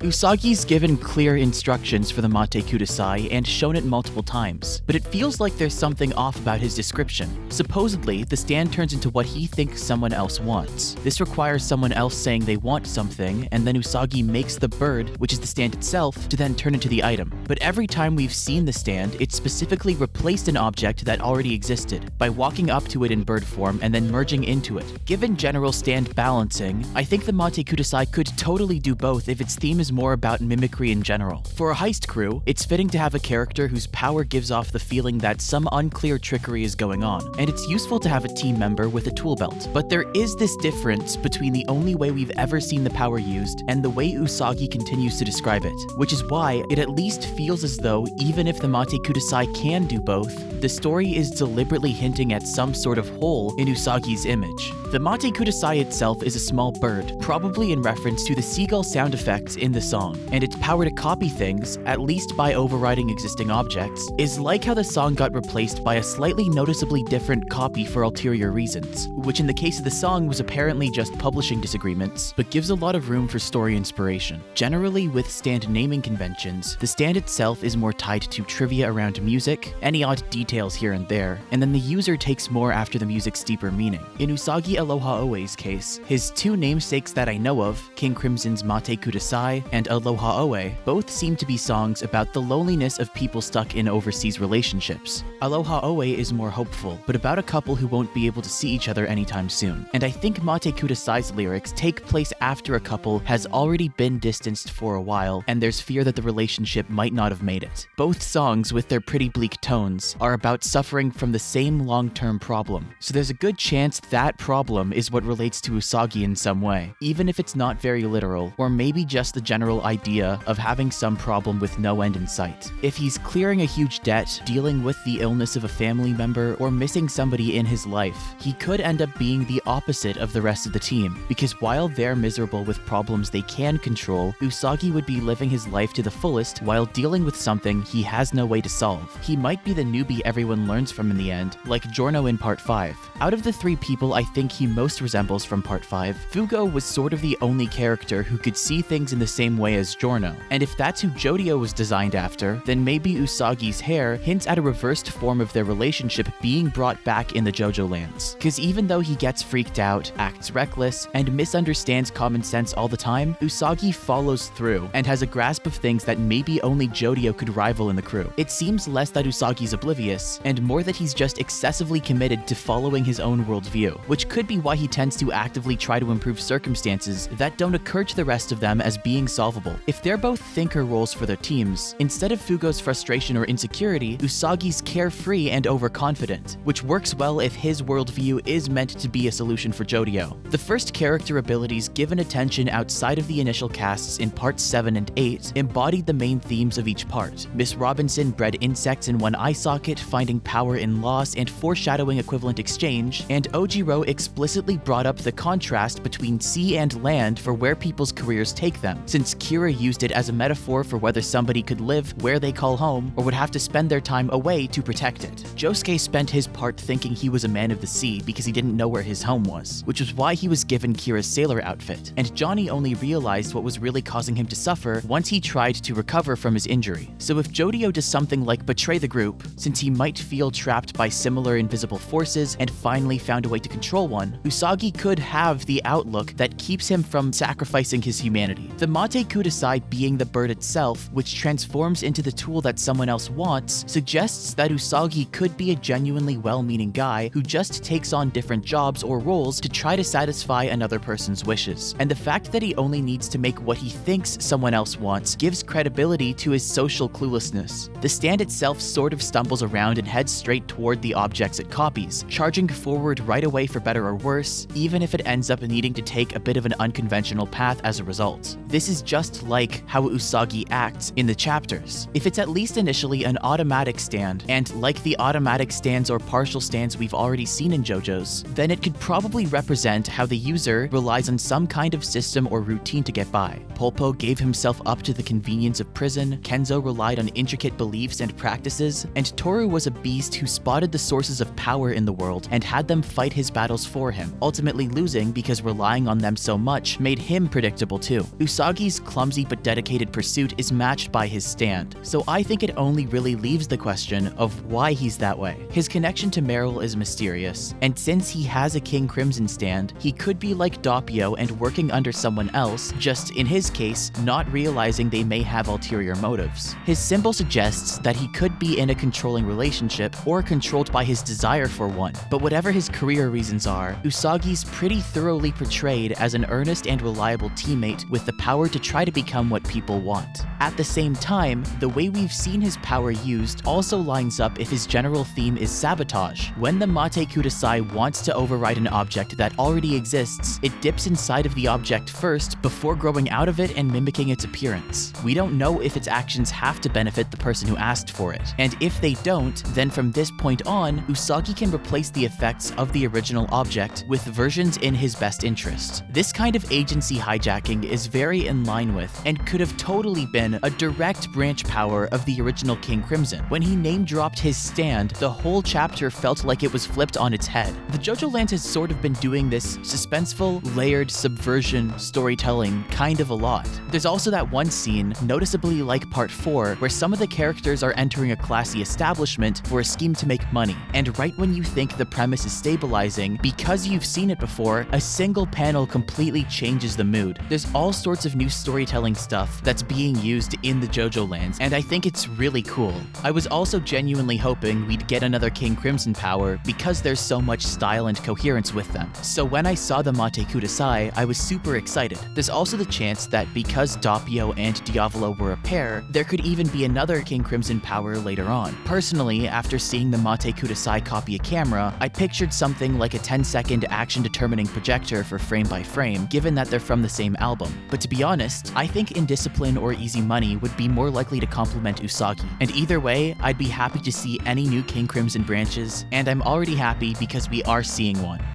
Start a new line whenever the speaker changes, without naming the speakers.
Usagi's given clear instructions for the Mate Kudasai and shown it multiple times, but it feels like there's something off about his description. Supposedly, the stand turns into what he thinks someone else wants. This requires someone else saying they want something, and then Usagi makes the bird, which is the stand itself, to then turn into the item. But every time we've seen the stand, it specifically replaced an object that already existed by walking up to it in bird form and then merging into it. Given general stand balancing, I think the Mate Kudasai could totally do both if its theme is more about mimicry in general. For a heist crew, it's fitting to have a character whose power gives off the feeling that some unclear trickery is going on, and it's useful to have a team member with a tool belt. But there is this difference between the only way we've ever seen the power used and the way Usagi continues to describe it, which is why it at least feels as though even if the Mate Kudasai can do both, the story is deliberately hinting at some sort of hole in Usagi's image. The Mate Kudasai itself is a small bird, probably in reference to the seagull sound effects in the song, and its power to copy things, at least by overriding existing objects, is like how the song got replaced by a slightly noticeably different copy for ulterior reasons, which in the case of the song was apparently just publishing disagreements, but gives a lot of room for story inspiration. Generally, with stand naming conventions, the stand itself is more tied to trivia around music, any odd details here and there, and then the user takes more after the music's deeper meaning. In Usagi Aloha'oe's case, his two namesakes that I know of, King Crimson's Mate Kudasai and Aloha'oe, both seem to be songs about the loneliness of people stuck in overseas relationships. Aloha'oe is more hopeful, but about a couple who won't be able to see each other anytime soon. And I think Mate Kudasai's lyrics take place after a couple has already been distanced for a while, and there's fear that the relationship might not have made it. Both songs, with their pretty bleak tones, are about suffering from the same long-term problem. So there's a good chance that problem is what relates to Usagi in some way, even if it's not very literal, or maybe just the general idea of having some problem with no end in sight. If he's clearing a huge debt, dealing with the illness of a family member, or missing somebody in his life, he could end up being the opposite of the rest of the team, because while they're miserable with problems they can control, Usagi would be living his life to the fullest while dealing with something he has no way to solve. He might be the newbie everyone learns from in the end, like Giorno in Part 5. Out of the three people I think he most resembles from Part 5, Fugo was sort of the only character who could see things in the same way as Giorno. And if that's who Jodio was designed after, then maybe Usagi's hair hints at a reversed form of their relationship being brought back in the Jojolands. Cause even though he gets freaked out, acts reckless, and misunderstands common sense all the time, Usagi follows through and has a grasp of things that maybe only Jodio could rival in the crew. It seems less that Usagi's oblivious, and more that he's just excessively committed to following his own worldview, which could be why he tends to actively try to improve circumstances that don't occur to the rest of them as being solvable. If they're both thinker roles for their teams, instead of Fugo's frustration or insecurity, Usagi's carefree and overconfident, which works well if his worldview is meant to be a solution for Jodio. The first character abilities given attention outside of the initial casts in parts 7 and 8 embodied the main themes of each part. Miss Robinson bred insects in one eye socket, finding power in loss and foreshadowing equivalent exchange, and Ojiro explicitly brought up the contrast between sea and land for where people's careers take them, since Kira used it as a metaphor for whether somebody could live where they call home or would have to spend their time away to protect it. Josuke spent his part thinking he was a man of the sea because he didn't know where his home was, which was why he was given Kira's sailor outfit, and Johnny only realized what was really causing him to suffer once he tried to recover from his injury. So if Jodio does something like betray the group, since he might feel trapped by similar invisible forces and finally found a way to control one, Usagi could have the outlook that keeps him from sacrificing his humanity. The Mate Kudasai being the bird itself, which transforms into the tool that someone else wants, suggests that Usagi could be a genuinely well-meaning guy who just takes on different jobs or roles to try to satisfy another person's wishes. And the fact that he only needs to make what he thinks someone else wants gives credibility to his social cluelessness. The stand itself sort of stumbles around and heads straight toward the objects it copies, charging forward right away for better or worse, even if it ends up needing to take a bit of an unconventional path as a result. This is just like how Usagi acts in the chapters. If it's at least initially an automatic stand, and like the automatic stands or partial stands we've already seen in JoJo's, then it could probably represent how the user relies on some kind of system or routine to get by. Polpo gave himself up to the convenience of prison, Kenzo relied on intricate beliefs and practices, and Toru was a beast who spotted the sources of power in the world and had them fight his battles for him, ultimately losing because relying on them so much made him predictable too. Usagi Usagi's clumsy but dedicated pursuit is matched by his stand, so I think it only really leaves the question of why he's that way. His connection to Meryl is mysterious, and since he has a King Crimson stand, he could be like Doppio and working under someone else, just in his case, not realizing they may have ulterior motives. His symbol suggests that he could be in a controlling relationship or controlled by his desire for one, but whatever his career reasons are, Usagi's pretty thoroughly portrayed as an earnest and reliable teammate with the power to try to become what people want. At the same time, the way we've seen his power used also lines up if his general theme is sabotage. When the Mate Kudasai wants to override an object that already exists, it dips inside of the object first before growing out of it and mimicking its appearance. We don't know if its actions have to benefit the person who asked for it, and if they don't, then from this point on, Usagi can replace the effects of the original object with versions in his best interest. This kind of agency hijacking is very in line with, and could have totally been, a direct branch power of the original King Crimson. When he name-dropped his stand, the whole chapter felt like it was flipped on its head. The Jojolands has sort of been doing this suspenseful, layered subversion storytelling kind of a lot. There's also that one scene, noticeably like part 4, where some of the characters are entering a classy establishment for a scheme to make money, and right when you think the premise is stabilizing, because you've seen it before, a single panel completely changes the mood. There's all sorts of new storytelling stuff that's being used in the Jojolands, and I think it's really cool. I was also genuinely hoping we'd get another King Crimson power because there's so much style and coherence with them. So when I saw the Mate Kudasai, I was super excited. There's also the chance that because Doppio and Diavolo were a pair, there could even be another King Crimson power later on. Personally, after seeing the Mate Kudasai copy a camera, I pictured something like a 10-second action-determining projector for frame by frame, given that they're from the same album. But to be honest, I think Indiscipline or Easy Money would be more likely to complement Usagi. And either way, I'd be happy to see any new King Crimson branches, and I'm already happy because we are seeing one.